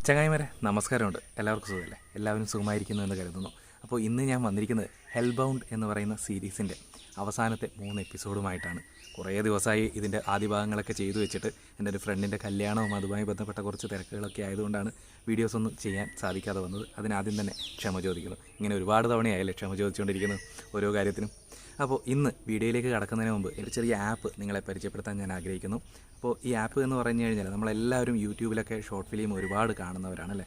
ചങ്ങായിമാരെ നമസ്കാരമുണ്ട്. എല്ലാവർക്കും സുഖമല്ലേ? എല്ലാവരും സുഖമായിരിക്കുന്നു എന്ന് കരുതുന്നു. അപ്പോൾ ഇന്ന് ഞാൻ വന്നിരിക്കുന്നത് ഹെൽ ബൗണ്ട് എന്ന് പറയുന്ന സീരീസിൻ്റെ അവസാനത്തെ 3 എപ്പിസോഡുമായിട്ടാണ്. കുറേ ദിവസമായി ഇതിൻ്റെ ആദ്യ ഭാഗങ്ങളൊക്കെ ചെയ്തു വെച്ചിട്ട് എൻ്റെ ഒരു ഫ്രണ്ടിൻ്റെ കല്യാണവും അതുമായി ബന്ധപ്പെട്ട കുറച്ച് തിരക്കുകളൊക്കെ ആയതുകൊണ്ടാണ് വീഡിയോസൊന്നും ചെയ്യാൻ സാധിക്കാതെ വന്നത്. അതിനാദ്യം തന്നെ ക്ഷമ ചോദിക്കുന്നു. ഇങ്ങനെ ഒരുപാട് തവണയായല്ലേ ക്ഷമ ചോദിച്ചുകൊണ്ടിരിക്കുന്നത് ഓരോ കാര്യത്തിനും. അപ്പോൾ ഇന്ന് വീഡിയോയിലേക്ക് കടക്കുന്നതിന് മുമ്പ് ഒരു ചെറിയ ആപ്പ് നിങ്ങളെ പരിചയപ്പെടുത്താൻ ഞാൻ ആഗ്രഹിക്കുന്നു. അപ്പോൾ ഈ ആപ്പ് എന്ന് പറഞ്ഞു കഴിഞ്ഞാൽ നമ്മളെല്ലാവരും യൂട്യൂബിലൊക്കെ ഷോർട്ട് ഫിലിം ഒരുപാട് കാണുന്നവരാണല്ലേ.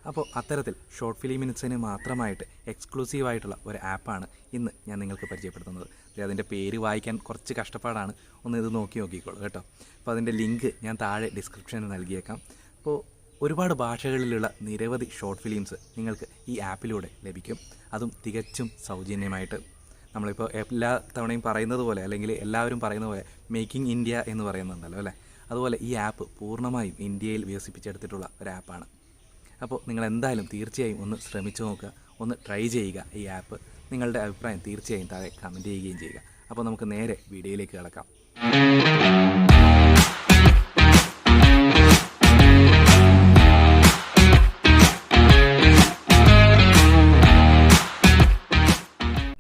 അപ്പോൾ അത്തരത്തിൽ ഷോർട്ട് ഫിലിമിൻസിന് മാത്രമായിട്ട് എക്സ്ക്ലൂസീവായിട്ടുള്ള ഒരു ആപ്പാണ് ഇന്ന് ഞാൻ നിങ്ങൾക്ക് പരിചയപ്പെടുത്തുന്നത്. അതിൻ്റെ പേര് വായിക്കാൻ കുറച്ച് കഷ്ടപ്പാടാണ്. ഒന്ന് ഇത് നോക്കിക്കോളൂ കേട്ടോ. അപ്പോൾ അതിൻ്റെ ലിങ്ക് ഞാൻ താഴെ ഡിസ്ക്രിപ്ഷനിൽ നൽകിയേക്കാം. അപ്പോൾ ഒരുപാട് ഭാഷകളിലുള്ള നിരവധി ഷോർട്ട് ഫിലിംസ് നിങ്ങൾക്ക് ഈ ആപ്പിലൂടെ ലഭിക്കും. അതും തികച്ചും സൗജന്യമായിട്ട്. നമ്മളിപ്പോൾ എല്ലാ തവണയും പറയുന്നത് പോലെ, അല്ലെങ്കിൽ എല്ലാവരും പറയുന്ന പോലെ മേക്കിംഗ് ഇന്ത്യ എന്ന് പറയുന്നുണ്ടല്ലോ അല്ലേ, അതുപോലെ ഈ ആപ്പ് പൂർണ്ണമായും ഇന്ത്യയിൽ വികസിപ്പിച്ചെടുത്തിട്ടുള്ള ഒരു ആപ്പാണ്. അപ്പോൾ നിങ്ങൾ എന്തായാലും തീർച്ചയായും ഒന്ന് ശ്രമിച്ചു നോക്കുക, ഒന്ന് ട്രൈ ചെയ്യുക ഈ ആപ്പ്. നിങ്ങളുടെ അഭിപ്രായം തീർച്ചയായും താഴെ കമൻറ്റ് ചെയ്യുകയും ചെയ്യുക. അപ്പോൾ നമുക്ക് നേരെ വീഡിയോയിലേക്ക് കിടക്കാം.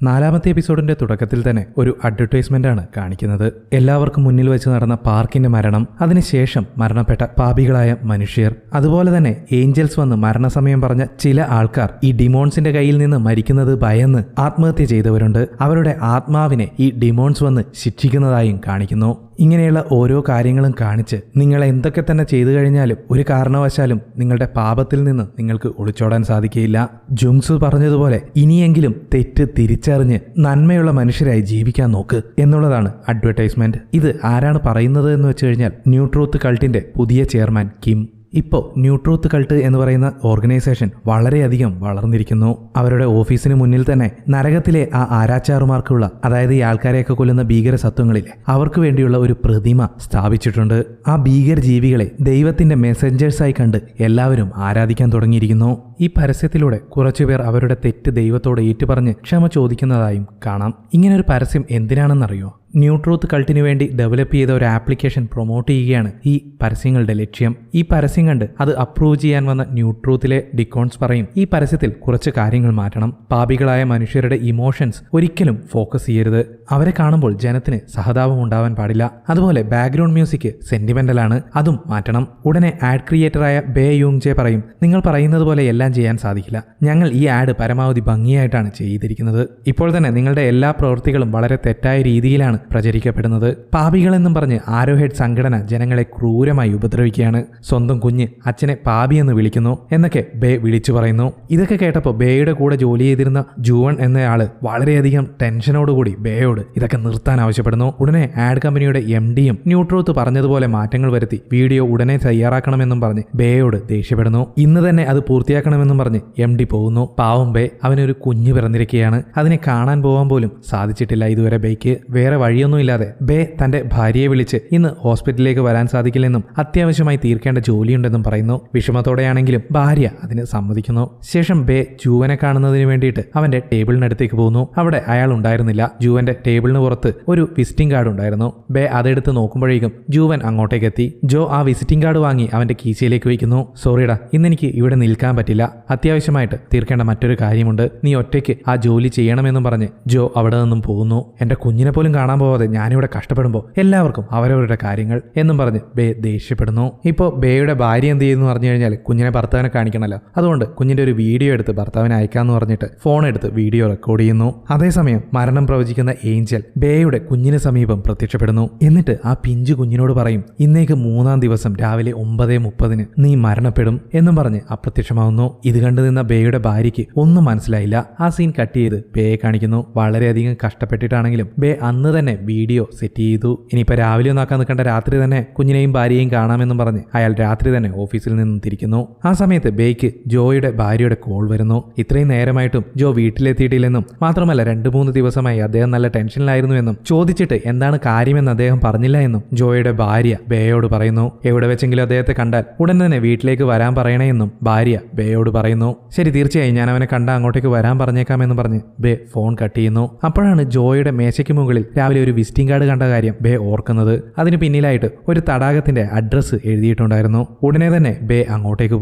നാലാമത്തെ എപ്പിസോഡിന്റെ തുടക്കത്തിൽ തന്നെ ഒരു അഡ്വർടൈസ്മെന്റ് ആണ് കാണിക്കുന്നത്. എല്ലാവർക്കും മുന്നിൽ വെച്ച് നടന്ന പാർക്കിന്റെ മരണം, അതിനുശേഷം മരണപ്പെട്ട പാപികളായ മനുഷ്യർ, അതുപോലെ തന്നെ ഏഞ്ചൽസ് വന്ന് മരണസമയം പറഞ്ഞ ചില ആൾക്കാർ ഈ ഡിമോൺസിന്റെ കയ്യിൽ നിന്ന് മരിക്കുന്നത് ഭയന്ന് ആത്മഹത്യ ചെയ്തവരുണ്ട്. അവരുടെ ആത്മാവിനെ ഈ ഡിമോൺസ് വന്ന് ശിക്ഷിക്കുന്നതായും കാണിക്കുന്നു. ഇങ്ങനെയുള്ള ഓരോ കാര്യങ്ങളും കാണിച്ച് നിങ്ങൾ എന്തൊക്കെ തന്നെ ചെയ്തു കഴിഞ്ഞാലും ഒരു കാരണവശാലും നിങ്ങളുടെ പാപത്തിൽ നിന്ന് നിങ്ങൾക്ക് ഒളിച്ചോടാൻ സാധിക്കുകയില്ല. ജുങ്സു പറഞ്ഞതുപോലെ ഇനിയെങ്കിലും തെറ്റ് തിരിച്ചറിഞ്ഞ് നന്മയുള്ള മനുഷ്യരായി ജീവിക്കാൻ നോക്ക് എന്നുള്ളതാണ് അഡ്വർടൈസ്മെന്റ്. ഇത് ആരാണ് പറയുന്നത് എന്ന് വെച്ച് കഴിഞ്ഞാൽ ന്യൂ ട്രൂത്ത് കൾട്ടിന്റെ പുതിയ ചെയർമാൻ കിം. ഇപ്പോൾ ന്യൂ ട്രൂത്ത് കൾട്ട് എന്ന് പറയുന്ന ഓർഗനൈസേഷൻ വളരെയധികം വളർന്നിരിക്കുന്നു. അവരുടെ ഓഫീസിന് മുന്നിൽ തന്നെ നരകത്തിലെ ആ ആരാച്ചാറുമാർക്കുള്ള, അതായത് ഈ ആൾക്കാരെയൊക്കെ കൊല്ലുന്ന ഭീകര സത്വങ്ങളിലെ അവർക്ക് വേണ്ടിയുള്ള ഒരു പ്രതിമ സ്ഥാപിച്ചിട്ടുണ്ട്. ആ ഭീകര ജീവികളെ ദൈവത്തിന്റെ മെസ്സഞ്ചേഴ്സായി കണ്ട് എല്ലാവരും ആരാധിക്കാൻ തുടങ്ങിയിരിക്കുന്നു. ഈ പരസ്യത്തിലൂടെ കുറച്ചുപേർ അവരുടെ തെറ്റ് ദൈവത്തോട് ഏറ്റുപറഞ്ഞ് ക്ഷമ ചോദിക്കുന്നതായും കാണാം. ഇങ്ങനൊരു പരസ്യം എന്തിനാണെന്നറിയോ? ന്യൂ ട്രൂത്ത് കൾട്ടിന് വേണ്ടി ഡെവലപ്പ് ചെയ്ത ഒരു ആപ്ലിക്കേഷൻ പ്രൊമോട്ട് ചെയ്യുകയാണ് ഈ പരസ്യങ്ങളുടെ ലക്ഷ്യം. ഈ പരസ്യം കണ്ട് അത് അപ്രൂവ് ചെയ്യാൻ വന്ന ന്യൂ ട്രൂത്തിലെ ഡിക്കോൺസ് പറയും, ഈ പരസ്യത്തിൽ കുറച്ച് കാര്യങ്ങൾ മാറ്റണം. പാപികളായ മനുഷ്യരുടെ ഇമോഷൻസ് ഒരിക്കലും ഫോക്കസ് ചെയ്യരുത്. അവരെ കാണുമ്പോൾ ജനത്തിന് സഹതാപം ഉണ്ടാവാൻ പാടില്ല. അതുപോലെ ബാക്ക്ഗ്രൗണ്ട് മ്യൂസിക് സെന്റിമെന്റലാണ്, അതും മാറ്റണം. ഉടനെ ആഡ് ക്രിയേറ്ററായ ബേ യൂങ് ജെ പറയും, നിങ്ങൾ പറയുന്നത് പോലെ എല്ലാം ചെയ്യാൻ സാധിക്കില്ല. ഞങ്ങൾ ഈ ആഡ് പരമാവധി ഭംഗിയായിട്ടാണ് ചെയ്തിരിക്കുന്നത്. ഇപ്പോൾ തന്നെ നിങ്ങളുടെ എല്ലാ പ്രവൃത്തികളും വളരെ തെറ്റായ രീതിയിലാണ് പ്രചരിക്കപ്പെടുന്നത്. പാപികളെന്നും പറഞ്ഞ് ആരോഹെഡ് സംഘടന ജനങ്ങളെ ക്രൂരമായി ഉപദ്രവിക്കുകയാണ്. സ്വന്തം കുഞ്ഞ് അച്ഛനെ പാപിയെന്ന് വിളിക്കുന്നു എന്നൊക്കെ ബേ വിളിച്ചു പറയുന്നു. ഇതൊക്കെ കേട്ടപ്പോൾ ബേയുടെ കൂടെ ജോലി ചെയ്തിരുന്ന ജൂവൺ എന്നയാള് വളരെയധികം ടെൻഷനോടുകൂടി ബേയോട് ഇതൊക്കെ നിർത്താൻ ആവശ്യപ്പെടുന്നു. ഉടനെ ആഡ് കമ്പനിയുടെ MDയും ന്യൂ ട്രൂത്ത് പറഞ്ഞതുപോലെ മാറ്റങ്ങൾ വരുത്തി വീഡിയോ ഉടനെ തയ്യാറാക്കണമെന്നും പറഞ്ഞ് ബേയോട് ദേഷ്യപ്പെടുന്നു. ഇന്ന് തന്നെ അത് പൂർത്തിയാക്കണമെന്നും പറഞ്ഞ് MD പോകുന്നു. പാവം ബേ, അവനൊരു കുഞ്ഞ് പിറന്നിരിക്കുകയാണ്. അതിനെ കാണാൻ പോകാൻ പോലും സാധിച്ചിട്ടില്ല ഇതുവരെ ബേക്ക്. വേറെ വഴിയൊന്നുമില്ലാതെ ബേ തന്റെ ഭാര്യയെ വിളിച്ച് ഇന്ന് ഹോസ്പിറ്റലിലേക്ക് വരാൻ സാധിക്കില്ലെന്നും അത്യാവശ്യമായി തീർക്കേണ്ട ജോലിയുണ്ടെന്നും പറയുന്നു. വിഷമത്തോടെയാണെങ്കിലും ഭാര്യ അതിന് സമ്മതിക്കുന്നു. ശേഷം ബേ ജൂവനെ കാണുന്നതിന് വേണ്ടിയിട്ട് അവന്റെ ടേബിളിനടുത്തേക്ക് പോകുന്നു. അവിടെ അയാൾ ഉണ്ടായിരുന്നില്ല. ജൂവന്റെ ടേബിളിന് പുറത്ത് ഒരു വിസിറ്റിംഗ് കാർഡ് ഉണ്ടായിരുന്നു. ബേ അതെടുത്ത് നോക്കുമ്പോഴേക്കും ജൂവൻ അങ്ങോട്ടേക്ക് എത്തി. ജോ ആ വിസിറ്റിംഗ് കാർഡ് വാങ്ങി അവന്റെ കീശയിലേക്ക് വയ്ക്കുന്നു. സോറിടാ, ഇന്നെനിക്ക് ഇവിടെ നിൽക്കാൻ പറ്റില്ല, അത്യാവശ്യമായിട്ട് തീർക്കേണ്ട മറ്റൊരു കാര്യമുണ്ട്, നീ ഒറ്റയ്ക്ക് ആ ജോലി ചെയ്യണമെന്നും പറഞ്ഞ് ജോ അവിടെ നിന്നും പോകുന്നു. എന്റെ കുഞ്ഞിനെ പോലും കാണാൻ പോവാതെ ഞാനിവിടെ കഷ്ടപ്പെടുമ്പോൾ എല്ലാവർക്കും അവരവരുടെ കാര്യങ്ങൾ എന്നും പറഞ്ഞ് ബേ ദേഷ്യപ്പെടുന്നു. ഇപ്പോൾ ബേയുടെ ഭാര്യ എന്ത് ചെയ്യുന്നു പറഞ്ഞു കഴിഞ്ഞാൽ കുഞ്ഞിനെ ഭർത്താവിനെ കാണിക്കണമല്ലോ, അതുകൊണ്ട് കുഞ്ഞിന്റെ ഒരു വീഡിയോ എടുത്ത് ഭർത്താവിനെ അയക്കാന്ന് പറഞ്ഞിട്ട് ഫോൺ എടുത്ത് വീഡിയോ റെക്കോർഡ് ചെയ്യുന്നു. അതേസമയം മരണം പ്രവചിക്കുന്ന ഏഞ്ചൽ ബേയുടെ കുഞ്ഞിന് സമീപം പ്രത്യക്ഷപ്പെടുന്നു. എന്നിട്ട് ആ പിഞ്ചു കുഞ്ഞിനോട് പറയും, ഇന്നേക്ക് 3-ാം ദിവസം രാവിലെ 9:30 നീ മരണപ്പെടും എന്നും പറഞ്ഞ് അപ്രത്യക്ഷമാവുന്നു. ഇത് കണ്ടു നിന്ന ബേയുടെ ഭാര്യയ്ക്ക് ഒന്നും മനസ്സിലായില്ല. ആ സീൻ കട്ട് ചെയ്ത് ബേയെ കാണിക്കുന്നു. വളരെയധികം കഷ്ടപ്പെട്ടിട്ടാണെങ്കിലും ബേ അന്ന് തന്നെ വീഡിയോ സെറ്റ് ചെയ്തു. ഇനിയിപ്പോൾ രാവിലെ ഒന്നാക്കാൻ നിൽക്കേണ്ട, രാത്രി തന്നെ കുഞ്ഞിനെയും ഭാര്യയെയും കാണാമെന്നും പറഞ്ഞ് അയാൾ രാത്രി തന്നെ ഓഫീസിൽ നിന്നും തിരിക്കുന്നു. ആ സമയത്ത് ബേക്ക് ജോയുടെ ഭാര്യയുടെ കോൾ വരുന്നു. ഇത്രയും നേരമായിട്ടും ജോ വീട്ടിലെത്തിയിട്ടില്ലെന്നും മാത്രമല്ല 2-3 ദിവസമായി അദ്ദേഹം നല്ല ടെൻഷനിലായിരുന്നു എന്നും ചോദിച്ചിട്ട് എന്താണ് കാര്യമെന്ന് അദ്ദേഹം പറഞ്ഞില്ല എന്നും ജോയുടെ ഭാര്യ ബേയോട് പറയുന്നു. എവിടെ വെച്ചെങ്കിലും അദ്ദേഹത്തെ കണ്ടാൽ ഉടൻ തന്നെ വീട്ടിലേക്ക് വരാൻ പറയണേ എന്നും ഭാര്യ ബേയോട് പറയുന്നു. ശരി, തീർച്ചയായും ഞാൻ അവനെ കണ്ട അങ്ങോട്ടേക്ക് വരാൻ പറഞ്ഞേക്കാമെന്ന് പറഞ്ഞ് ബേ ഫോൺ കട്ട് ചെയ്യുന്നു. അപ്പോഴാണ് ജോയുടെ മേശയ്ക്ക് മുകളിൽ രാവിലെ രാവിലെ ഒരു വിസിറ്റിംഗ് കാർഡ് കണ്ട കാര്യം ബേ ഓർക്കുന്നത്. അതിന് പിന്നിലായിട്ട് ഒരു തടാകത്തിന്റെ അഡ്രസ്സ് എഴുതിയിട്ടുണ്ടായിരുന്നു. ഉടനെ തന്നെ ബേ അങ്ങോട്ടേക്ക്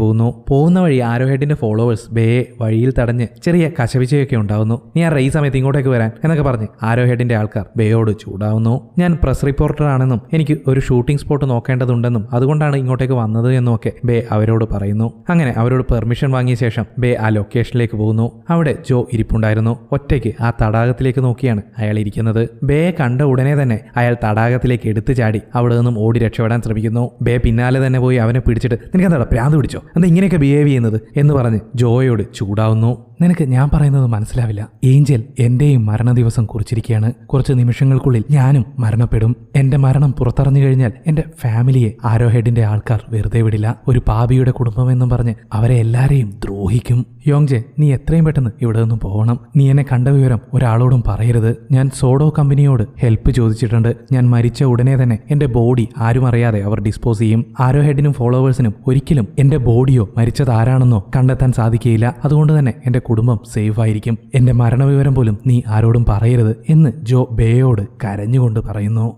പോകുന്ന വഴി ആരോഹെഡിന്റെ ഫോളോവേഴ്സ് ബേയെ വഴിയിൽ തടഞ്ഞ് ചെറിയ കശപിശയൊക്കെ ഉണ്ടാവുന്നു. നീ ആ റേസ് സമയത്ത് ഇങ്ങോട്ടേക്ക് വരാൻ എന്നൊക്കെ പറഞ്ഞ് ആരോഹെഡിന്റെ ആൾക്കാർ ബേയോട് ചൂടാവുന്നു. ഞാൻ പ്രസ് റിപ്പോർട്ടർ ആണെന്നും എനിക്ക് ഒരു ഷൂട്ടിംഗ് സ്പോട്ട് നോക്കേണ്ടതുണ്ടെന്നും അതുകൊണ്ടാണ് ഇങ്ങോട്ടേക്ക് വന്നത് എന്നും ഒക്കെ ബേ അവരോട് പറയുന്നു. അങ്ങനെ അവരോട് പെർമിഷൻ വാങ്ങിയ ശേഷം ബേ ആ ലൊക്കേഷനിലേക്ക് പോകുന്നു. അവിടെ ജോ ഇരിപ്പുണ്ടായിരുന്നു. ഒറ്റയ്ക്ക് ആ തടാകത്തിലേക്ക് നോക്കിയാണ് അയാൾ ഇരിക്കുന്നത്. ബേയെ കണ്ട ഉടനെ തന്നെ അയാൾ തടാകത്തിലേക്ക് എടുത്തു ചാടി അവിടെ നിന്നും ഓടി രക്ഷപ്പെടാൻ ശ്രമിക്കുന്നു. ബേ പിന്നാലെ തന്നെ പോയി അവനെ പിടിച്ചിട്ട് നിനക്കെന്താ പ്രാന്ത് പിടിച്ചോ, എന്താ ഇങ്ങനെയൊക്കെ ബിഹേവ് ചെയ്യുന്നത് എന്ന് പറഞ്ഞ് ജോയോട് ചൂടാവുന്നു. നിനക്ക് ഞാൻ പറയുന്നത് മനസ്സിലാവില്ല. ഏഞ്ചൽ എന്റെയും മരണദിവസം കുറിച്ചിരിക്കുകയാണ്. കുറച്ച് നിമിഷങ്ങൾക്കുള്ളിൽ ഞാനും മരണപ്പെടും. എന്റെ മരണം പുറത്തറിഞ്ഞു കഴിഞ്ഞാൽ എന്റെ ഫാമിലിയെ ആരോഹെഡിന്റെ ആൾക്കാർ വെറുതെ വിടില്ല. ഒരു പാപിയുടെ കുടുംബമെന്നും പറഞ്ഞ് അവരെ എല്ലാരെയും ദ്രോഹിക്കും. യോങ്ജെ, നീ എത്രയും പെട്ടെന്ന് ഇവിടെ നിന്നും പോകണം. നീ എന്നെ കണ്ട വിവരം ഒരാളോടും പറയരുത്. ഞാൻ സോഡോ കമ്പനിയോട് ഹെൽപ്പ് ചോദിച്ചിട്ടുണ്ട്. ഞാൻ മരിച്ച ഉടനെ തന്നെ എന്റെ ബോഡി ആരും അറിയാതെ അവർ ഡിസ്പോസ് ചെയ്യും. ആരോഹെഡിനും ഫോളോവേഴ്സിനും ഒരിക്കലും എന്റെ ബോഡിയോ മരിച്ചത് ആരാണെന്നോ കണ്ടെത്താൻ സാധിക്കുകയില്ല. അതുകൊണ്ട് തന്നെ എന്റെ കുടുംബം സേഫ് ആയിരിക്കും. എന്റെ മരണവിവരം പോലും നീ ആരോടും പറയരുത് എന്ന് ജോ ബേയോട് കരഞ്ഞുകൊണ്ട് പറയുന്നു.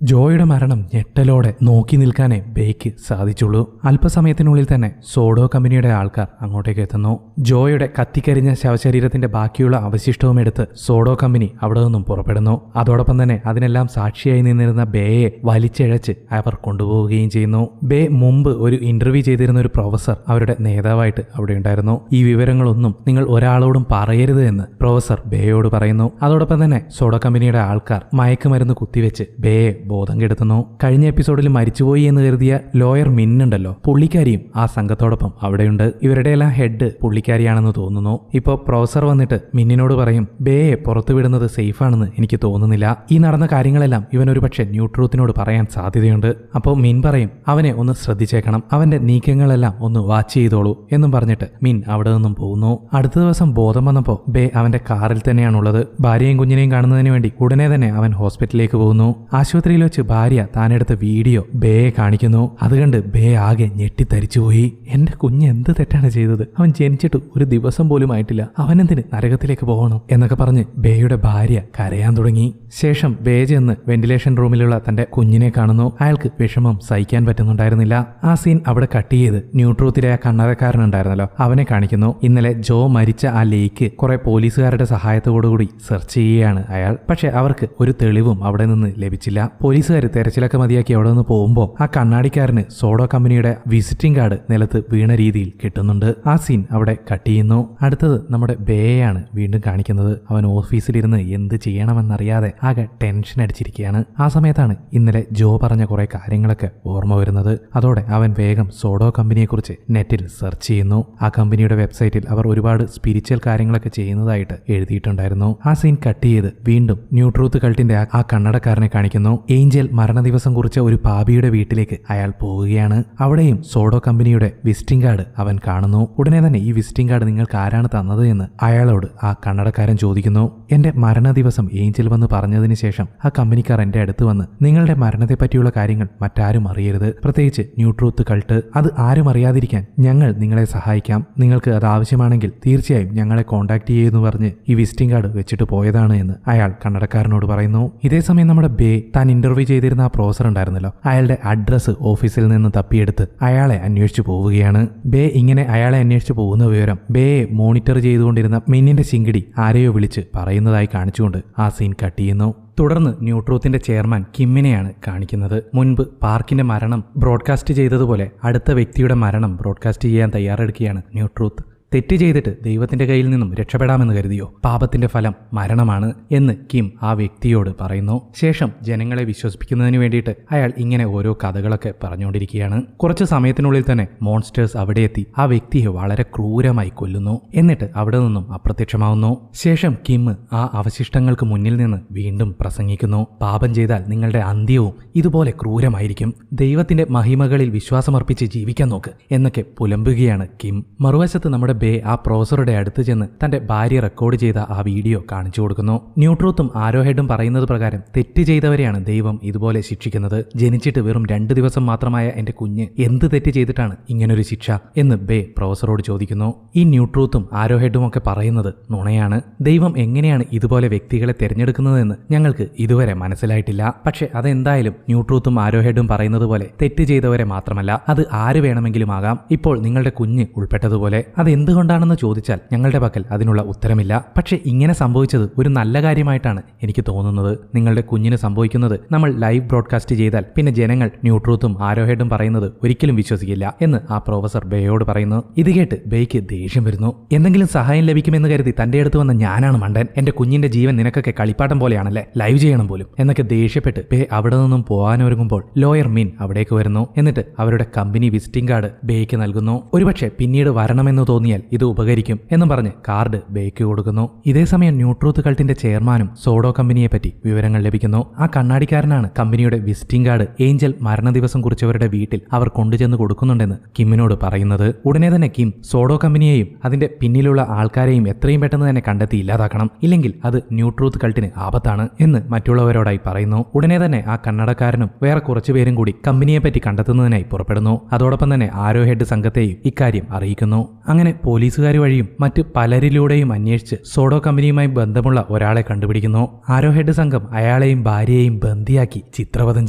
ജോയുടെ മരണം ഞെട്ടലോടെ നോക്കി നിൽക്കാനേ ബേക്ക് സാധിച്ചുള്ളൂ. അല്പസമയത്തിനുള്ളിൽ തന്നെ സോഡോ കമ്പനിയുടെ ആൾക്കാർ അങ്ങോട്ടേക്ക് എത്തുന്നു. ജോയുടെ കത്തിക്കരിഞ്ഞ ശവശരീരത്തിന്റെ ബാക്കിയുള്ള അവശിഷ്ടവും എടുത്ത് സോഡോ കമ്പനി അവിടെ നിന്നും പുറപ്പെടുന്നു. അതോടൊപ്പം തന്നെ അതിനെല്ലാം സാക്ഷിയായി നിന്നിരുന്ന ബേയെ വലിച്ചിഴച്ച് അവർ കൊണ്ടുപോവുകയും ചെയ്യുന്നു. ബേ മുമ്പ് ഒരു ഇന്റർവ്യൂ ചെയ്തിരുന്ന ഒരു പ്രൊഫസർ അവരുടെ നേതാവായിട്ട് അവിടെ ഉണ്ടായിരുന്നു. ഈ വിവരങ്ങളൊന്നും നിങ്ങൾ ഒരാളോടും പറയരുത് എന്ന് പ്രൊഫസർ ബേയോട് പറയുന്നു. അതോടൊപ്പം തന്നെ സോഡോ കമ്പനിയുടെ ആൾക്കാർ മയക്കുമരുന്ന് കുത്തിവെച്ച് ബേയെ ബോധം കെടുത്തുന്നു. കഴിഞ്ഞ എപ്പിസോഡിൽ മരിച്ചുപോയി എന്ന് കരുതിയ ലോയർ മിന്നുണ്ടല്ലോ, പുള്ളിക്കാരിയും ആ സംഘത്തോടൊപ്പം അവിടെയുണ്ട്. ഇവരുടെ എല്ലാം ഹെഡ് പുള്ളിക്കാരിയാണെന്ന് തോന്നുന്നു. ഇപ്പോ പ്രൊഫസർ വന്നിട്ട് മിന്നിനോട് പറയും, ബേയെ പുറത്തു വിടുന്നത് സേഫാണെന്ന് എനിക്ക് തോന്നുന്നില്ല. ഈ നടന്ന കാര്യങ്ങളെല്ലാം ഇവൻ ഒരു പക്ഷെ ന്യൂട്രൂത്തിനോട് പറയാൻ സാധ്യതയുണ്ട്. അപ്പോൾ മിൻ പറയും, അവനെ ഒന്ന് ശ്രദ്ധിച്ചേക്കണം, അവന്റെ നീക്കങ്ങളെല്ലാം ഒന്ന് വാച്ച് ചെയ്തോളൂ എന്നും പറഞ്ഞിട്ട് മിൻ അവിടെ നിന്നും പോകുന്നു. അടുത്ത ദിവസം ബോധം വന്നപ്പോൾ ബേ അവന്റെ കാറിൽ തന്നെയാണുള്ളത്. ഭാര്യയും കുഞ്ഞിനെയും കാണുന്നതിന് വേണ്ടി ഉടനെ തന്നെ അവൻ ഹോസ്പിറ്റലിലേക്ക് പോകുന്നു. ആശുപത്രിയിൽ വെച്ച് ഭാര്യ താനെടുത്ത വീഡിയോ ബേയെ കാണിക്കുന്നു. അത് കണ്ട് ബേ ആകെ ഞെട്ടിത്തരിച്ചുപോയി. എന്റെ കുഞ്ഞ് എന്ത് തെറ്റാണ് ചെയ്തത്? അവൻ ജനിച്ചിട്ട് ഒരു ദിവസം പോലും ആയിട്ടില്ല, അവനെന്തിന് നരകത്തിലേക്ക് പോകണം എന്നൊക്കെ പറഞ്ഞ് ബേയുടെ ഭാര്യ കരയാൻ തുടങ്ങി. ശേഷം ബേ ചെന്ന് വെന്റിലേഷൻ റൂമിലുള്ള തന്റെ കുഞ്ഞിനെ കാണുന്നു. അയാൾക്ക് വിഷമം സഹിക്കാൻ പറ്റുന്നുണ്ടായിരുന്നില്ല. ആ സീൻ അവിടെ കട്ട് ചെയ്ത് ന്യൂട്രൂത്തിലെ ആ കണ്ണടക്കാരനുണ്ടായിരുന്നല്ലോ അവനെ കാണിക്കുന്നു. ഇന്നലെ ജോ മരിച്ച ആ ലേക്ക് കുറെ പോലീസുകാരുടെ സഹായത്തോടുകൂടി സെർച്ച് ചെയ്യുകയാണ് അയാൾ. പക്ഷെ അവർക്ക് ഒരു തെളിവും അവിടെ നിന്ന് ലഭിച്ചില്ല. പോലീസുകാർ തെരച്ചിലൊക്കെ മതിയാക്കി അവിടെ നിന്ന് പോകുമ്പോൾ ആ കണ്ണാടിക്കാരന് സോഡോ കമ്പനിയുടെ വിസിറ്റിംഗ് കാർഡ് നിലത്ത് വീണ രീതിയിൽ കിട്ടുന്നുണ്ട്. ആ സീൻ അവിടെ കട്ട് ചെയ്യുന്നു. അടുത്തത് നമ്മുടെ ബേയാണ് വീണ്ടും കാണിക്കുന്നത്. അവൻ ഓഫീസിലിരുന്ന് എന്ത് ചെയ്യണമെന്നറിയാതെ ആകെ ടെൻഷൻ അടിച്ചിരിക്കുകയാണ്. ആ സമയത്താണ് ഇന്നലെ ജോ പറഞ്ഞ കുറെ കാര്യങ്ങളൊക്കെ ഓർമ്മ വരുന്നത്. അതോടെ അവൻ വേഗം സോഡോ കമ്പനിയെക്കുറിച്ച് നെറ്റിൽ സെർച്ച് ചെയ്യുന്നു. ആ കമ്പനിയുടെ വെബ്സൈറ്റിൽ അവർ ഒരുപാട് സ്പിരിച്വൽ കാര്യങ്ങളൊക്കെ ചെയ്യുന്നതായിട്ട് എഴുതിയിട്ടുണ്ടായിരുന്നു. ആ സീൻ കട്ട് ചെയ്ത് വീണ്ടും ന്യൂട്രൂത്ത് കൾട്ടിന്റെ ആ കണ്ണടക്കാരനെ കാണിക്കുന്നു. ഏഞ്ചൽ മരണദിവസം കുറിച്ച ഒരു പാപിയുടെ വീട്ടിലേക്ക് അയാൾ പോവുകയാണ്. അവിടെയും സോഡോ കമ്പനിയുടെ വിസിറ്റിംഗ് കാർഡ് അവൻ കാണുന്നു. ഉടനെ തന്നെ ഈ വിസിറ്റിംഗ് കാർഡ് നിങ്ങൾക്ക് ആരാണ് തന്നത് എന്ന് അയാളോട് ആ കണ്ണടക്കാരൻ ചോദിക്കുന്നു. എന്റെ മരണദിവസം ഏഞ്ചൽ വന്ന് പറഞ്ഞതിന് ശേഷം ആ കമ്പനിക്കാർ എന്റെ അടുത്ത് വന്ന് നിങ്ങളുടെ മരണത്തെ പറ്റിയുള്ള കാര്യങ്ങൾ മറ്റാരും അറിയരുത്, പ്രത്യേകിച്ച് ന്യൂട്രൂത്ത് കൾട്ട്, അത് ആരും അറിയാതിരിക്കാൻ ഞങ്ങൾ നിങ്ങളെ സഹായിക്കാം, നിങ്ങൾക്ക് അത് ആവശ്യമാണെങ്കിൽ തീർച്ചയായും ഞങ്ങളെ കോൺടാക്ട് ചെയ്യുമെന്ന് പറഞ്ഞ് ഈ വിസിറ്റിംഗ് കാർഡ് വെച്ചിട്ട് പോയതാണ് എന്ന് അയാൾ കണ്ണടക്കാരനോട് പറയുന്നു. ഇതേസമയം നമ്മുടെ ബേ താൻ ഇന്റർവ്യൂ ചെയ്തിരുന്ന ആ പ്രൊഫസർ ഉണ്ടായിരുന്നല്ലോ, അയാളുടെ അഡ്രസ്സ് ഓഫീസിൽ നിന്ന് തപ്പിയെടുത്ത് അയാളെ അന്വേഷിച്ചു പോവുകയാണ്. ബേ ഇങ്ങനെ അയാളെ അന്വേഷിച്ചു പോകുന്ന വിവരം ബേയെ മോണിറ്റർ ചെയ്തുകൊണ്ടിരുന്ന മിന്നിന്റെ ചിങ്കിടി ആരെയോ വിളിച്ച് പറയുന്നതായി കാണിച്ചുകൊണ്ട് ആ സീൻ കട്ട് ചെയ്യുന്നു. തുടർന്ന് ന്യൂട്രൂത്തിന്റെ ചെയർമാൻ കിമ്മിനെയാണ് കാണിക്കുന്നത്. മുൻപ് പാർക്കിന്റെ മരണം ബ്രോഡ്കാസ്റ്റ് ചെയ്തതുപോലെ അടുത്ത വ്യക്തിയുടെ മരണം ബ്രോഡ്കാസ്റ്റ് ചെയ്യാൻ തയ്യാറെടുക്കുകയാണ് ന്യൂട്രൂത്ത്. തെറ്റ് ചെയ്തിട്ട് ദൈവത്തിന്റെ കയ്യിൽ നിന്നും രക്ഷപ്പെടാമെന്ന് കരുതിയോ? പാപത്തിന്റെ ഫലം മരണമാണ് എന്ന് കിം ആ വ്യക്തിയോട് പറയുന്നു. ശേഷം ജനങ്ങളെ വിശ്വസിപ്പിക്കുന്നതിന് വേണ്ടിയിട്ട് അയാൾ ഇങ്ങനെ ഓരോ കഥകളൊക്കെ പറഞ്ഞുകൊണ്ടിരിക്കുകയാണ്. കുറച്ച് സമയത്തിനുള്ളിൽ തന്നെ മോൺസ്റ്റേഴ്സ് അവിടെ എത്തി ആ വ്യക്തിയെ വളരെ ക്രൂരമായി കൊല്ലുന്നു. എന്നിട്ട് അവിടെ നിന്നും അപ്രത്യക്ഷമാവുന്നു. ശേഷം കിം ആ അവശിഷ്ടങ്ങൾക്ക് മുന്നിൽ നിന്ന് വീണ്ടും പ്രസംഗിക്കുന്നു. പാപം ചെയ്താൽ നിങ്ങളുടെ അന്ത്യവും ഇതുപോലെ ക്രൂരമായിരിക്കും, ദൈവത്തിന്റെ മഹിമകളിൽ വിശ്വാസമർപ്പിച്ച് ജീവിക്കാൻ നോക്ക് എന്നൊക്കെ പുലമ്പുകയാണ് കിം. മറുവശത്ത് നമ്മുടെ ബേ ആ പ്രൊഫസറുടെ അടുത്ത് ചെന്ന് തന്റെ ഭാര്യ റെക്കോർഡ് ചെയ്ത ആ വീഡിയോ കാണിച്ചു കൊടുക്കുന്നു. ന്യൂട്രൂത്തും ആരോ ഹെഡും പറയുന്നത് പ്രകാരം തെറ്റ് ചെയ്തവരെയാണ് ദൈവം ഇതുപോലെ ശിക്ഷിക്കുന്നത്. ജനിച്ചിട്ട് വെറും 2 ദിവസം മാത്രമായ എന്റെ കുഞ്ഞ് എന്ത് തെറ്റ് ചെയ്തിട്ടാണ് ഇങ്ങനൊരു ശിക്ഷ എന്ന് ബേ പ്രൊഫസറോട് ചോദിക്കുന്നു. ഈ ന്യൂട്രൂത്തും ആരോ ഹെഡും ഒക്കെ പറയുന്നത് നുണയാണ്. ദൈവം എങ്ങനെയാണ് ഇതുപോലെ വ്യക്തികളെ തിരഞ്ഞെടുക്കുന്നതെന്ന് ഞങ്ങൾക്ക് ഇതുവരെ മനസ്സിലായിട്ടില്ല. പക്ഷെ അതെന്തായാലും ന്യൂട്രൂത്തും ആരോ ഹെഡും പറയുന്നത് പോലെ തെറ്റ് ചെയ്തവരെ മാത്രമല്ല, അത് ആര് വേണമെങ്കിലും ആകാം. ഇപ്പോൾ നിങ്ങളുടെ കുഞ്ഞ് ഉൾപ്പെട്ടതുപോലെ. അത് എന്തുകൊണ്ടാണെന്ന് ചോദിച്ചാൽ ഞങ്ങളുടെ പക്കൽ അതിനുള്ള ഉത്തരമില്ല. പക്ഷെ ഇങ്ങനെ സംഭവിച്ചത് ഒരു നല്ല കാര്യമായിട്ടാണ് എനിക്ക് തോന്നുന്നത്. നിങ്ങളുടെ കുഞ്ഞിന് സംഭവിക്കുന്നത് നമ്മൾ ലൈവ് ബ്രോഡ്കാസ്റ്റ് ചെയ്താൽ പിന്നെ ജനങ്ങൾ ന്യൂട്രൂത്തും ആരോ ഹെഡും പറയുന്നത് ഒരിക്കലും വിശ്വസിക്കില്ല എന്ന് ആ പ്രൊഫസർ ബേയോട് പറയുന്നു. ഇത് കേട്ട് ബേയ്ക്ക് ദേഷ്യം വരുന്നു. എന്തെങ്കിലും സഹായം ലഭിക്കുമെന്ന് കരുതി തന്റെ അടുത്ത് വന്ന ഞാനാണ് മണ്ടൻ. എന്റെ കുഞ്ഞിന്റെ ജീവൻ നിനക്കൊക്കെ കളിപ്പാട്ടം പോലെയാണല്ലേ, ലൈവ് ചെയ്യണം പോലും എന്നൊക്കെ ദേഷ്യപ്പെട്ട് ബേ അവിടെ നിന്നും പോകാനൊരുങ്ങുമ്പോൾ ലോയർ മിൻ അവിടേക്ക് വരുന്നു. എന്നിട്ട് അവരുടെ കമ്പനി വിസിറ്റിംഗ് കാർഡ് ബേയ്ക്ക് നൽകുന്നു. ഒരുപക്ഷെ പിന്നീട് വരണമെന്ന് തോന്നിയാൽ ഇത് ഉപകരിക്കും എന്നും പറഞ്ഞ് കാർഡ് ബേയ്ക്ക് കൊടുക്കുന്നു. ഇതേസമയം ന്യൂട്രൂത്ത് കൾട്ടിന്റെ ചെയർമാനും സോഡോ കമ്പനിയെ പറ്റി വിവരങ്ങൾ ലഭിക്കുന്നു. ആ കണ്ണാടിക്കാരനാണ് കമ്പനിയുടെ വിസിറ്റിംഗ് കാർഡ് ഏഞ്ചൽ മരണദിവസം കുറിച്ചവരുടെ വീട്ടിൽ അവർ കൊണ്ടുചെന്ന് കൊടുക്കുന്നുണ്ടെന്ന് കിമ്മിനോട് പറയുന്നത്. ഉടനെ തന്നെ കിം സോഡോ കമ്പനിയെയും അതിന്റെ പിന്നിലുള്ള ആൾക്കാരെയും എത്രയും പെട്ടെന്ന് തന്നെ കണ്ടെത്തി ഇല്ലാതാക്കണം, ഇല്ലെങ്കിൽ അത് ന്യൂട്രൂത്ത് കൾട്ടിന് ആപത്താണ് എന്ന് മറ്റുള്ളവരോടായി പറയുന്നു. ഉടനെ തന്നെ ആ കണ്ണടക്കാരനും വേറെ കുറച്ചുപേരും കൂടി കമ്പനിയെ പറ്റി കണ്ടെത്തുന്നതിനായി പുറപ്പെടുന്നു. അതോടൊപ്പം തന്നെ ആരോ ഹെഡ് സംഘത്തെയും ഇക്കാര്യം അറിയിക്കുന്നു. അങ്ങനെ പോലീസുകാർ വഴിയും മറ്റ് പലരിലൂടെയും അന്വേഷിച്ച് സോഡോ കമ്പനിയുമായി ബന്ധമുള്ള ഒരാളെ കണ്ടുപിടിക്കുന്നു. ആരോ ഹെഡ് സംഘം അയാളെയും ഭാര്യയെയും ബന്ദിയാക്കി ചിത്രവധം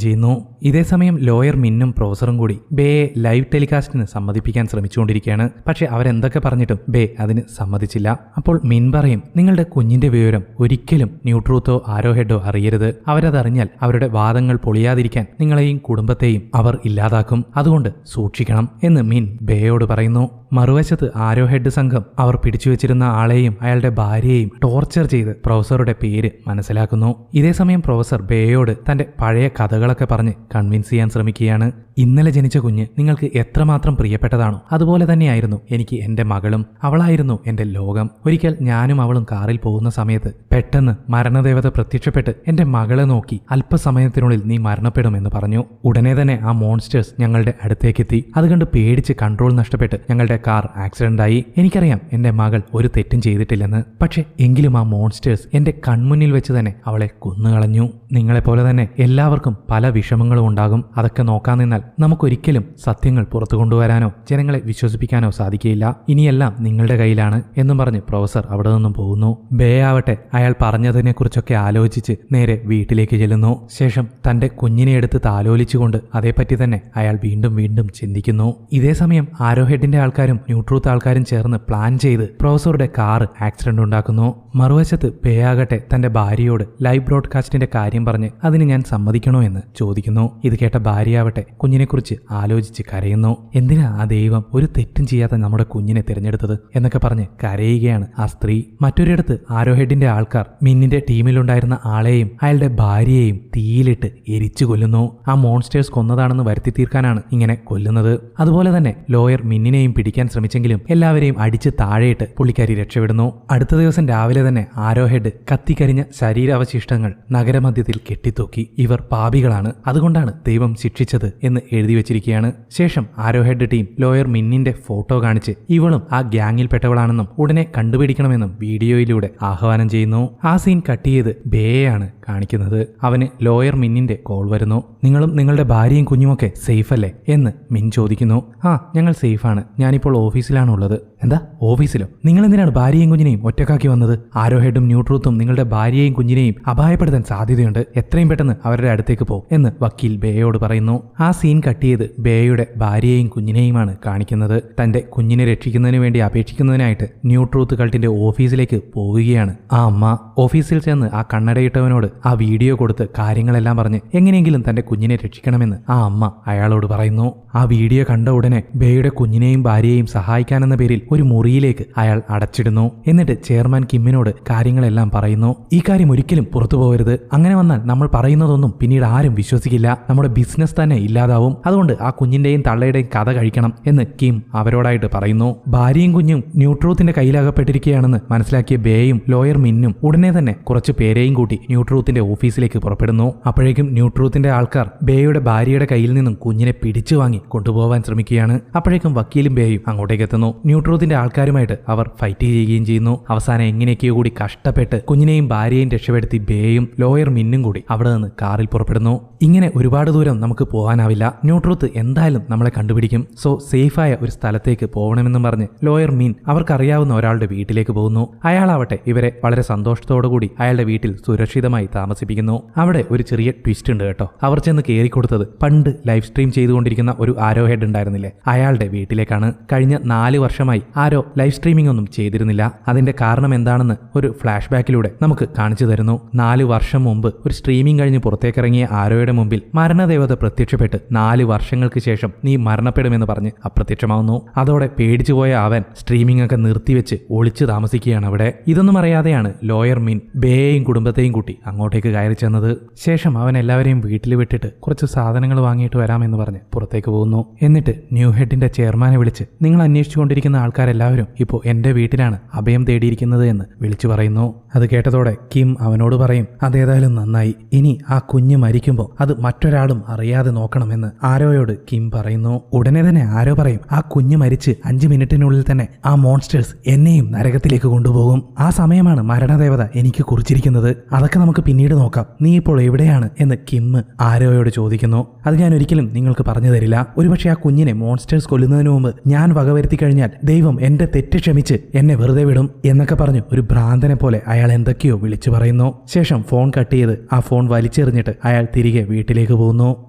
ചെയ്യുന്നു. ഇതേസമയം ലോയർ മിന്നും പ്രൊഫസറും കൂടി ബേയെ ലൈവ് ടെലികാസ്റ്റിന് സമ്മതിപ്പിക്കാൻ ശ്രമിച്ചുകൊണ്ടിരിക്കുകയാണ്. പക്ഷെ അവരെന്തൊക്കെ പറഞ്ഞിട്ടും ബേ അതിന് സമ്മതിച്ചില്ല. അപ്പോൾ മിൻ പറയും, നിങ്ങളുടെ കുഞ്ഞിന്റെ വിവരം ഒരിക്കലും ന്യൂട്രൂത്തോ ആരോ ഹെഡോ അറിയരുത്. അവരതറിഞ്ഞാൽ അവരുടെ വാദങ്ങൾ പൊളിയാതിരിക്കാൻ നിങ്ങളെയും കുടുംബത്തെയും അവർ ഇല്ലാതാക്കും. അതുകൊണ്ട് സൂക്ഷിക്കണം എന്ന് മിൻ ബേയോട് പറയുന്നു. മറുവശത്ത് ആരോ ഹെഡ് സംഘം അവർ പിടിച്ചുവെച്ചിരുന്ന ആളെയും അയാളുടെ ഭാര്യയെയും ടോർച്ചർ ചെയ്ത് പ്രൊഫസറുടെ പേര് മനസ്സിലാക്കുന്നു. ഇതേസമയം പ്രൊഫസർ ബേയോട് തന്റെ പഴയ കഥകളൊക്കെ പറഞ്ഞ് കൺവിൻസ് ചെയ്യാൻ ശ്രമിക്കുകയാണ്. ഇന്നലെ ജനിച്ച കുഞ്ഞ് നിങ്ങൾക്ക് എത്രമാത്രം പ്രിയപ്പെട്ടതാണോ അതുപോലെ തന്നെയായിരുന്നു എനിക്ക് എന്റെ മകളും. അവളായിരുന്നു എന്റെ ലോകം. ഒരിക്കൽ ഞാനും അവളും കാറിൽ പോകുന്ന സമയത്ത് പെട്ടെന്ന് മരണദേവത പ്രത്യക്ഷപ്പെട്ട് എന്റെ മകളെ നോക്കി അല്പസമയത്തിനുള്ളിൽ നീ മരണപ്പെടുമെന്ന് പറഞ്ഞു. ഉടനെ തന്നെ ആ മോൺസ്റ്റേഴ്സ് ഞങ്ങളുടെ അടുത്തേക്കെത്തി. അതുകണ്ട് പേടിച്ച് കൺട്രോൾ നഷ്ടപ്പെട്ട് ഞങ്ങളുടെ കാർ ആക്സിഡന്റ് ആയി. എനിക്കറിയാം എന്റെ മകൾ ഒരു തെറ്റും ചെയ്തിട്ടില്ലെന്ന്. പക്ഷെ എങ്കിലും ആ മോൺസ്റ്റേഴ്സ് എന്റെ കൺമുന്നിൽ വെച്ച് തന്നെ അവളെ കൊന്നുകളഞ്ഞു. നിങ്ങളെപ്പോലെ തന്നെ എല്ലാവർക്കും പല വിഷമങ്ങളും ഉണ്ടാകും. അതൊക്കെ നോക്കാൻ നിന്നാൽ നമുക്കൊരിക്കലും സത്യങ്ങൾ പുറത്തു കൊണ്ടുവരാനോ ജനങ്ങളെ വിശ്വസിപ്പിക്കാനോ സാധിക്കില്ല. ഇനിയെല്ലാം നിങ്ങളുടെ കയ്യിലാണ് എന്നും പറഞ്ഞ് പ്രൊഫസർ അവിടെ നിന്നും പോകുന്നു. ബേ ആവട്ടെ അയാൾ പറഞ്ഞതിനെ കുറിച്ചൊക്കെ ആലോചിച്ച് നേരെ വീട്ടിലേക്ക് ചെല്ലുന്നു. ശേഷം തന്റെ കുഞ്ഞിനെ എടുത്ത് താലോലിച്ചുകൊണ്ട് അതേപ്പറ്റി തന്നെ അയാൾ വീണ്ടും വീണ്ടും ചിന്തിക്കുന്നു. ഇതേസമയം ആരോ ഹെഡിന്റെ ആൾക്കാരും ന്യൂട്രൂത്ത് ആൾക്കാരും ചേർന്ന് പ്ലാൻ ചെയ്ത് പ്രൊഫസറുടെ കാർ ആക്സിഡന്റ് ഉണ്ടാക്കുന്നു. മറുവശത്ത് ബേ ആകട്ടെ തന്റെ ഭാര്യയോട് ലൈവ് ബ്രോഡ്കാസ്റ്റിന്റെ കാര്യം പറഞ്ഞ് അതിന് ഞാൻ സമ്മതിക്കണോ എന്ന് ചോദിക്കുന്നു. ഇത് കേട്ട ഭാര്യയാവട്ടെ കുഞ്ഞിനെക്കുറിച്ച് ആലോചിച്ച് കരയുന്നു. എന്തിനാ ആ ദൈവം ഒരു തെറ്റും ചെയ്യാത്ത നമ്മുടെ കുഞ്ഞിനെ തിരഞ്ഞെടുത്തത് എന്നൊക്കെ പറഞ്ഞ് കരയുകയാണ് ആ സ്ത്രീ. മറ്റൊരിടത്ത് ആരോ ഹെഡിന്റെ ആൾക്കാർ മിന്നിന്റെ ടീമിലുണ്ടായിരുന്ന ആളെയും അയാളുടെ ഭാര്യയെയും തീയിലിട്ട് എരിച്ചു കൊല്ലുന്നു. ആ മോൺസ്റ്റേഴ്സ് കൊന്നതാണെന്ന് വരുത്തി തീർക്കാനാണ് ഇങ്ങനെ കൊല്ലുന്നത്. അതുപോലെ തന്നെ ലോയർ മിന്നിനെയും പിടിക്കാൻ ശ്രമിച്ചെങ്കിലും എല്ലാവരെയും അടിച്ച് താഴെയിട്ട് പുള്ളിക്കാരി രക്ഷപ്പെടുന്നു. അടുത്ത ദിവസം രാവിലെ തന്നെ ആരോ ഹെഡ് കത്തിക്കരിഞ്ഞ ശരീരാവശിഷ്ടങ്ങൾ നഗരമധ്യത്തിൽ കെട്ടിത്തൂക്കി. ഇവർ പാപികളാണ്, അതുകൊണ്ടാണ് ദൈവം ശിക്ഷിച്ചത് എന്ന് എഴുതി വെച്ചിരിക്കുകയാണ്. ശേഷം ആരോ ഹെഡ് ടീം ലോയർ മിന്നിന്റെ ഫോട്ടോ കാണിച്ച് ഇവളും ആ ഗ്യാങ്ങിൽപ്പെട്ടവളാണെന്നും ഉടനെ കണ്ടുപിടിക്കണമെന്നും വീഡിയോയിലൂടെ ആഹ്വാനം ചെയ്യുന്നു. ആ സീൻ കട്ട് ചെയ്ത് ബേയാണ് കാണിക്കുന്നത്. അവന് ലോയർ മിന്നിന്റെ കോൾ വരുന്നു. നിങ്ങളും നിങ്ങളുടെ ഭാര്യയും കുഞ്ഞുമൊക്കെ സേഫ് അല്ലേ എന്ന് മിൻ ചോദിക്കുന്നു. ആ ഞങ്ങൾ സേഫാണ്, ഞാനിപ്പോൾ ഓഫീസിലാണുള്ളത്. എന്താ ഓഫീസിലോ? നിങ്ങൾ എന്തിനാണ് ഭാര്യയും കുഞ്ഞിനെയും ഒറ്റക്കാക്കി വന്നത്? ആരോ ഹെഡും ന്യൂട്രൂത്തും നിങ്ങളുടെ ഭാര്യയെയും കുഞ്ഞിനെയും അപായപ്പെടുത്താൻ സാധ്യതയുണ്ട്, എത്രയും പെട്ടെന്ന് അവരുടെ അടുത്തേക്ക് പോ എന്ന് വക്കീൽ ബേയോട് പറയുന്നു. ആ സീൻ കട്ട് ചെയ്ത് ബേയുടെ ഭാര്യയെയും കുഞ്ഞിനെയുമാണ് കാണിക്കുന്നത്. തന്റെ കുഞ്ഞിനെ രക്ഷിക്കുന്നതിന് വേണ്ടി അപേക്ഷിക്കുന്നതിനായിട്ട് ന്യൂട്രൂത്ത് കൾട്ടിന്റെ ഓഫീസിലേക്ക് പോവുകയാണ് ആ അമ്മ. ഓഫീസിൽ ചെന്ന് ആ കണ്ണടയിട്ടവനോട് ആ വീഡിയോ കൊടുത്ത് കാര്യങ്ങളെല്ലാം പറഞ്ഞ് എങ്ങനെയെങ്കിലും തന്റെ കുഞ്ഞിനെ രക്ഷിക്കണമെന്ന് ആ അമ്മ അയാളോട് പറയുന്നു. ആ വീഡിയോ കണ്ട ഉടനെ ബേയുടെ കുഞ്ഞിനെയും ഭാര്യയെയും സഹായിക്കാനെന്ന പേരിൽ ഒരു മുറിയിലേക്ക് അയാൾ അടച്ചിടുന്നു. എന്നിട്ട് ചെയർമാൻ കിമ്മിനോട് കാര്യങ്ങളെല്ലാം പറയുന്നു. ഈ കാര്യം ഒരിക്കലും പുറത്തു പോകരുത്, അങ്ങനെ വന്നാൽ നമ്മൾ പറയുന്നതൊന്നും പിന്നീട് ആരും വിശ്വസിക്കില്ല. നമ്മുടെ ബിസിനസ് തന്നെ ഇല്ലാതാവും. അതുകൊണ്ട് ആ കുഞ്ഞിന്റെയും തള്ളയുടെയും കഥ കഴിക്കണം എന്ന് കിം അവരോടായിട്ട് പറയുന്നു. ഭാര്യയും കുഞ്ഞും ന്യൂട്രൂത്തിന്റെ കയ്യിലകപ്പെട്ടിരിക്കുകയാണെന്ന് മനസ്സിലാക്കിയ ബേയും ലോയർ മിന്നും ഉടനെ തന്നെ കുറച്ച് പേരെയും കൂട്ടി ന്യൂട്രൂത്തിന്റെ ഓഫീസിലേക്ക് പുറപ്പെടുന്നു. അപ്പോഴേക്കും ന്യൂട്രൂത്തിന്റെ ആൾക്കാർ ബേയുടെ ഭാര്യയുടെ കയ്യിൽ നിന്നും കുഞ്ഞിനെ പിടിച്ചു വാങ്ങി കൊണ്ടുപോകാൻ ശ്രമിക്കുകയാണ്. അപ്പോഴേക്കും വക്കീലും ബേയും അങ്ങോട്ടേക്ക് എത്തുന്നു. ന്യൂട്രൂത്തിന്റെ ആൾക്കാരുമായിട്ട് അവർ ഫൈറ്റ് ചെയ്യുകയും ചെയ്യുന്നു. അവസാനം എങ്ങനെയൊക്കെയോ കൂടി കഷ്ടപ്പെട്ട് കുഞ്ഞിനെയും ഭാര്യയെയും രക്ഷപ്പെടുത്തി ബേയും ലോയർ മിന്നും കൂടി അവിടെ നിന്ന് കാറിൽ പുറപ്പെടുന്നു. ഇങ്ങനെ ഒരുപാട് ദൂരം നമുക്ക് പോകാനാവില്ല. ന്യൂട്രൂത്ത് എന്തായാലും നമ്മളെ കണ്ടുപിടിക്കും. സോ സേഫായ ഒരു സ്ഥലത്തേക്ക് പോകണമെന്നും പറഞ്ഞ് ലോയർ മിൻ അവർക്കറിയാവുന്ന ഒരാളുടെ വീട്ടിലേക്ക് പോകുന്നു. അയാളാവട്ടെ ഇവരെ വളരെ സന്തോഷത്തോടുകൂടി അയാളുടെ വീട്ടിൽ സുരക്ഷിതമായി താമസിപ്പിക്കുന്നു. അവിടെ ഒരു ചെറിയ ട്വിസ്റ്റ് ഉണ്ട് കേട്ടോ. അവർ ചെന്ന് കയറിക്കൊടുത്തത് പണ്ട് ലൈവ് സ്ട്രീം ചെയ്തുകൊണ്ടിരിക്കുന്ന ഒരു ആരോ ഹെഡ് ഉണ്ടായിരുന്നില്ലേ, അയാളുടെ വീട്ടിലേക്കാണ്. കഴിഞ്ഞ 4 വർഷമായി ആരോ ലൈവ് സ്ട്രീമിംഗ് ഒന്നും ചെയ്തിരുന്നില്ല. അതിന്റെ കാരണം എന്താണെന്ന് ഒരു ഫ്ലാഷ് ബാക്കിലൂടെ നമുക്ക് കാണിച്ചു തരുന്നു. 4 വർഷം മുമ്പ് ഒരു സ്ട്രീമിംഗ് കഴിഞ്ഞ് പുറത്തേക്കിറങ്ങിയ ആരോയുടെ മുമ്പിൽ മരണദേവത പ്രത്യക്ഷപ്പെട്ട് 4 വർഷങ്ങൾക്ക് ശേഷം നീ മരണപ്പെടുമെന്ന് പറഞ്ഞ് അപ്രത്യക്ഷമാവുന്നു. അതോടെ പേടിച്ചുപോയ അവൻ സ്ട്രീമിംഗ് ഒക്കെ നിർത്തിവെച്ച് ഒളിച്ചു താമസിക്കുകയാണ് അവിടെ. ഇതൊന്നും അറിയാതെയാണ് ലോയർ മിൻ ബേയെയും കുടുംബത്തെയും കൂട്ടി അങ്ങോട്ടേക്ക് കയറി ചെന്നത്. ശേഷം അവൻ എല്ലാവരെയും വീട്ടിൽ വിട്ടിട്ട് കുറച്ച് സാധനങ്ങൾ വാങ്ങിയിട്ട് വരാമെന്ന് പറഞ്ഞ് പുറത്തേക്ക് പോകുന്നു. എന്നിട്ട് ന്യൂ ഹെഡിന്റെ ചെയർമാനെ വിളിച്ച് നിങ്ങൾ അന്വേഷിച്ചുകൊണ്ടിരിക്കുന്ന ആൾക്കാരെല്ലാവരും ഇപ്പോൾ എന്റെ വീട്ടിലാണ് അഭയം തേടിയിരിക്കുന്നത് എന്ന് വിളിച്ചു പറയുന്നു. അത് കേട്ടതോടെ കിം അവനോട് പറയും, അതേതായാലും നന്നായി. ഇനി ആ കുഞ്ഞ് മരിക്കുമ്പോൾ അത് മറ്റൊരാളും അറിയാതെ നോക്കണമെന്ന് ആരോയോട് കിം പറയുന്നു. ഉടനെ തന്നെ ആരോ പറയും, ആ കുഞ്ഞ് മരിച്ച് 5 മിനിറ്റിനുള്ളിൽ തന്നെ ആ മോൺസ്റ്റേഴ്സ് എന്നെയും നരകത്തിലേക്ക് കൊണ്ടുപോകും. ആ സമയമാണ് മരണദേവത എനിക്ക് കുറിച്ചിരിക്കുന്നത്. അതൊക്കെ നമുക്ക് പിന്നീട് നോക്കാം. നീ ഇപ്പോൾ എവിടെയാണ് എന്ന് കിം ആരോയോട് ചോദിക്കുന്നു. അത് ഞാൻ ഒരിക്കലും നിങ്ങൾക്ക് പറഞ്ഞു തരില്ല. ഒരുപക്ഷെ ആ കുഞ്ഞിനെ മോൺസ്റ്റേഴ്സ് കൊല്ലുന്നതിന് മുമ്പ് ഞാൻ വകവരുത്തി കഴിഞ്ഞാൽ ദൈവം എന്റെ തെറ്റ് ക്ഷമിച്ച് എന്നെ വെറുതെ വിടും എന്നൊക്കെ പറഞ്ഞു ഒരു ഭ്രാന്തനെ പോലെ അയാൾ എന്തൊക്കെയോ വിളിച്ചു പറയുന്നു. ശേഷം ഫോൺ കട്ട് ചെയ്ത് ആ ഫോൺ വലിച്ചെറിഞ്ഞിട്ട് അയാൾ തിരികെ വീട്ടിലേക്ക് പോകുന്നു.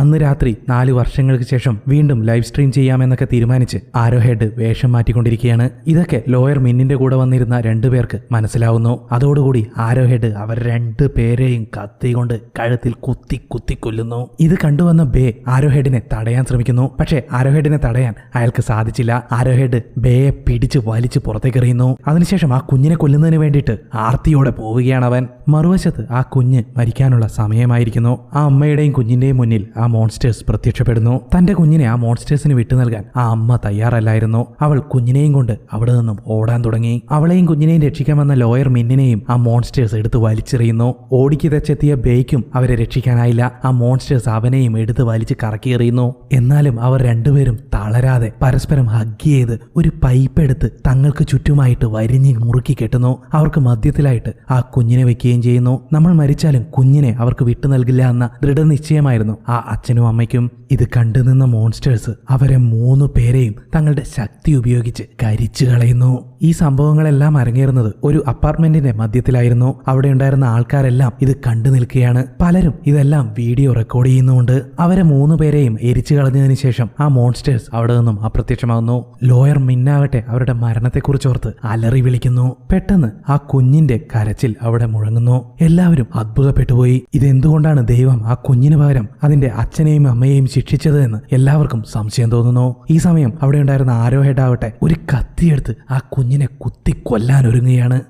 അന്ന് രാത്രി 4 വർഷങ്ങൾക്ക് ശേഷം വീണ്ടും ലൈവ് സ്ട്രീം ചെയ്യാമെന്നൊക്കെ തീരുമാനിച്ച് ആരോ ഹെഡ് വേഷം മാറ്റിക്കൊണ്ടിരിക്കുകയാണ്. ഇതൊക്കെ ലോയർ മിന്നിന്റെ കൂടെ വന്നിരുന്ന 2 പേർക്ക് മനസ്സിലാവുന്നു. അതോടുകൂടി ആരോ ഹെഡ് അവർ 2 പേരെയും കത്തി കൊണ്ട് കഴുത്തിൽ കുത്തി കൊല്ലുന്നു. ഇത് കണ്ടുവന്ന ബേ ആരോ ഹെഡിനെ തടയാൻ ശ്രമിക്കുന്നു. പക്ഷേ ആരോ ഹെഡിനെ തടയാൻ അയാൾക്ക് സാധിച്ചില്ല. ആരോ ഹെഡ് ബേയെ പിടിച്ച് വലിച്ച് പുറത്തേക്ക് എറിയുന്നു. അതിനുശേഷം ആ കുഞ്ഞിനെ കൊല്ലുന്നതിന് വേണ്ടിയിട്ട് ആർത്തിയോടെ പോവുകയാണ് അവൻ. മറുവശത്ത് ആ കുഞ്ഞ് മരിക്കാനുള്ള സമയമായിരിക്കുന്നു. ആ അമ്മയുടെയും കുഞ്ഞിന്റെയും മുന്നിൽ ആ മോൺസ്റ്റേഴ്സ് പ്രത്യക്ഷപ്പെടുന്നു. തന്റെ കുഞ്ഞിനെ ആ മോൺസ്റ്റേഴ്സിന് വിട്ടു നൽകാൻ ആ അമ്മ തയ്യാറല്ലായിരുന്നു. അവൾ കുഞ്ഞിനെയും കൊണ്ട് അവിടെ നിന്നും ഓടാൻ തുടങ്ങി. അവളെയും കുഞ്ഞിനെയും രക്ഷിക്കാൻ വന്ന ലോയർ മിന്നിനെയും ആ മോൺസ്റ്റേഴ്സ് എടുത്ത് വലിച്ചെറിയുന്നു. ഓടിക്ക് തെച്ചെത്തിയ ബേയ്ക്കും അവരെ രക്ഷിക്കാനായില്ല. ആ മോൺസ്റ്റേഴ്സ് അവനെയും എടുത്ത് വലിച്ച് കറക്കിയെറിയുന്നു. എന്നാലും അവർ 2 പേരും തളരാതെ പരസ്പരം ഹഗ് ചെയ്ത് ഒരു പൈപ്പ് എടുത്ത് തങ്ങൾക്ക് ചുറ്റുമായിട്ട് വരിഞ്ഞ് മുറുക്കി കെട്ടുന്നു. അവർക്ക് മധ്യത്തിലായിട്ട് ആ കുഞ്ഞിനെ വെക്കുകയും ചെയ്യുന്നു. നമ്മൾ മരിച്ചാലും കുഞ്ഞിനെ അവർക്ക് വിട്ടു നൽകില്ല എന്ന ദൃഢനിശ്ചയമായിരുന്നു ആ അച്ഛനും അമ്മയ്ക്കും. ഇത് കണ്ടുനിന്ന മോൺസ്റ്റേഴ്സ് അവരെ 3 പേരെയും തങ്ങളുടെ ശക്തി ഉപയോഗിച്ച് കരിച്ചു കളയുന്നു. ഈ സംഭവങ്ങളെല്ലാം അരങ്ങേറുന്നത് ഒരു അപ്പാർട്ട്മെന്റിന്റെ മധ്യത്തിലായിരുന്നു. അവിടെ ഉണ്ടായിരുന്ന ആൾക്കാരെല്ലാം ഇത് കണ്ടു നിൽക്കുകയാണ്. പലരും ഇതെല്ലാം വീഡിയോ റെക്കോർഡ് ചെയ്യുന്നുണ്ട്. അവരെ 3 പേരെയും എരിച്ചു കളഞ്ഞതിന് ശേഷം ആ മോൺസ്റ്റേഴ്സ് അവിടെ നിന്നും അപ്രത്യക്ഷമാകുന്നു. ലോയർ മിന്നാവട്ടെ അവരുടെ മരണത്തെക്കുറിച്ചോർത്ത് അലറി വിളിക്കുന്നു. പെട്ടെന്ന് ആ കുഞ്ഞിന്റെ കരച്ചിൽ അവിടെ മുഴങ്ങുന്നു. എല്ലാവരും അത്ഭുതപ്പെട്ടുപോയി. ഇതെന്തുകൊണ്ടാണ് ദൈവം ആ കുഞ്ഞിന് പകരം അതിന്റെ അച്ഛനെയും അമ്മയെയും ശിക്ഷിച്ചത് എന്ന് എല്ലാവർക്കും സംശയം തോന്നുന്നു. ഈ സമയം അവിടെ ഉണ്ടായിരുന്ന ആരോ ഹെഡ് ആവട്ടെ ഒരു കത്തിയെടുത്ത് ആ കുഞ്ഞിനെ കുത്തി കൊല്ലാൻ ഒരുങ്ങുകയാണ്.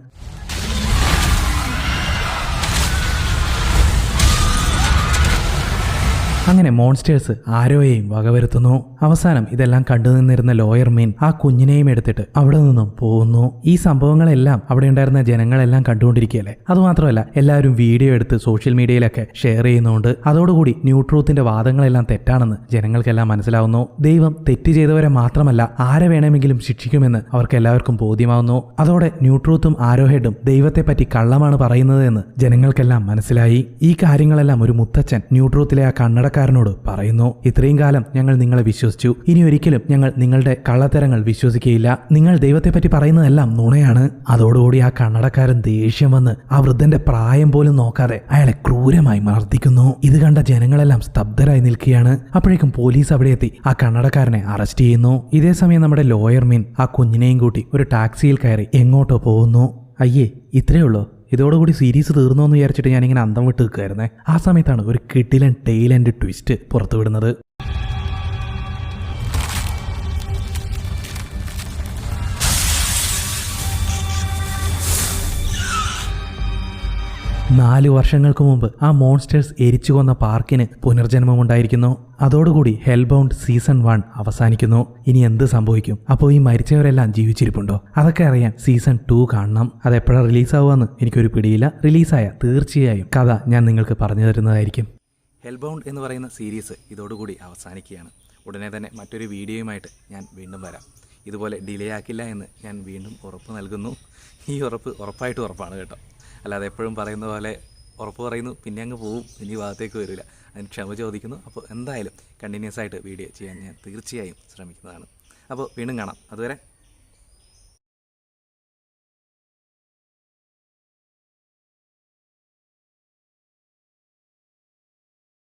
അങ്ങനെ മോൺസ്റ്റേഴ്സ് ആരോയെയും വകവരുത്തുന്നു. അവസാനം ഇതെല്ലാം കണ്ടു നിന്നിരുന്ന ലോയർ മീൻ ആ കുഞ്ഞിനെയും എടുത്തിട്ട് അവിടെ നിന്നും പോകുന്നു. ഈ സംഭവങ്ങളെല്ലാം അവിടെ ഉണ്ടായിരുന്ന ജനങ്ങളെല്ലാം കണ്ടുകൊണ്ടിരിക്കുകയല്ലേ. അതുമാത്രമല്ല എല്ലാവരും വീഡിയോ എടുത്ത് സോഷ്യൽ മീഡിയയിലൊക്കെ ഷെയർ ചെയ്യുന്നുണ്ട്. അതോടുകൂടി ന്യൂട്രൂത്തിന്റെ വാദങ്ങളെല്ലാം തെറ്റാണെന്ന് ജനങ്ങൾക്കെല്ലാം മനസ്സിലാവുന്നു. ദൈവം തെറ്റ് ചെയ്തവരെ മാത്രമല്ല ആരെ വേണമെങ്കിലും ശിക്ഷിക്കുമെന്ന് അവർക്ക് എല്ലാവർക്കും ബോധ്യമാവുന്നു. അതോടെ ന്യൂട്രൂത്തും ആരോ ഹെഡും ദൈവത്തെ പറ്റി കള്ളമാണ് പറയുന്നത് എന്ന് ജനങ്ങൾക്കെല്ലാം മനസ്സിലായി. ഈ കാര്യങ്ങളെല്ലാം ഒരു മുത്തച്ഛൻ ന്യൂട്രൂത്തിലെ ആ കണ്ണടക്കാരനോട് പറയുന്നു. ഇത്രയും കാലം ഞങ്ങൾ നിങ്ങളെ വിശ്വസിച്ചു, ഇനി ഒരിക്കലും ഞങ്ങൾ നിങ്ങളുടെ കള്ളത്തരങ്ങൾ വിശ്വസിക്കുകയില്ല. നിങ്ങൾ ദൈവത്തെ പറ്റി പറയുന്നതെല്ലാം നുണയാണ്. അതോടുകൂടി ആ കണ്ണടക്കാരൻ ദേഷ്യം വന്ന് ആ വൃദ്ധന്റെ പ്രായം പോലും നോക്കാതെ അയാളെ ക്രൂരമായി മർദ്ദിക്കുന്നു. ഇത് കണ്ട ജനങ്ങളെല്ലാം സ്തബ്ധരായി നിൽക്കുകയാണ്. അപ്പോഴേക്കും പോലീസ് അവിടെ എത്തി ആ കണ്ണടക്കാരനെ അറസ്റ്റ് ചെയ്യുന്നു. ഇതേ സമയം നമ്മുടെ ലോയർ മീൻ ആ കുഞ്ഞിനെയും കൂട്ടി ഒരു ടാക്സിയിൽ കയറി എങ്ങോട്ടോ പോകുന്നു. അയ്യേ ഇത്രയേ ഉള്ളൂ, ഇതോടുകൂടി സീരീസ് തീർന്നോന്ന് വിചാരിച്ചിട്ട് ഞാനിങ്ങനെ അന്തം വിട്ട് നിൽക്കുകയായിരുന്നേ. ആ സമയത്താണ് ഒരു കിടിലൻ ടെയിൽ ആൻഡ് ട്വിസ്റ്റ് പുറത്തുവിടുന്നത്. 4 വർഷങ്ങൾക്ക് മുമ്പ് ആ മോൺസ്റ്റേഴ്സ് എരിച്ചു കൊന്ന പാർക്കിന് പുനർജന്മമുണ്ടായിരിക്കുന്നു. അതോടുകൂടി ഹെൽബൗണ്ട് സീസൺ 1 അവസാനിക്കുന്നു. ഇനി എന്ത് സംഭവിക്കും? അപ്പോൾ ഈ മരിച്ചവരെല്ലാം ജീവിച്ചിരിപ്പുണ്ടോ? അതൊക്കെ അറിയാൻ സീസൺ 2 കാണണം. അതെപ്പോഴാണ് റിലീസാവുമെന്ന് എനിക്കൊരു പിടിയില്ല. റിലീസായ തീർച്ചയായും കഥ ഞാൻ നിങ്ങൾക്ക് പറഞ്ഞു തരുന്നതായിരിക്കും. ഹെൽബൗണ്ട് എന്ന് പറയുന്ന സീരീസ് ഇതോടുകൂടി അവസാനിക്കുകയാണ്. ഉടനെ തന്നെ മറ്റൊരു വീഡിയോയുമായിട്ട് ഞാൻ വീണ്ടും വരാം. ഇതുപോലെ ഡിലേ ആക്കില്ല എന്ന് ഞാൻ വീണ്ടും ഉറപ്പ് നൽകുന്നു. ഈ ഉറപ്പായിട്ടും ഉറപ്പാണ് കേട്ടോ. അല്ലാതെ എപ്പോഴും പറയുന്ന പോലെ ഉറപ്പ് പറയുന്നു പിന്നെ അങ്ങ് പോവും, ഇനി ഭാഗത്തേക്ക് വരില്ല. അതിന് ക്ഷമ ചോദിക്കുന്നു. അപ്പോൾ എന്തായാലും കണ്ടിന്യൂസ് ആയിട്ട് വീഡിയോ ചെയ്യാൻ ഞാൻ തീർച്ചയായും ശ്രമിക്കുന്നതാണ്. അപ്പോൾ വീണ്ടും കാണാം. അതുവരെ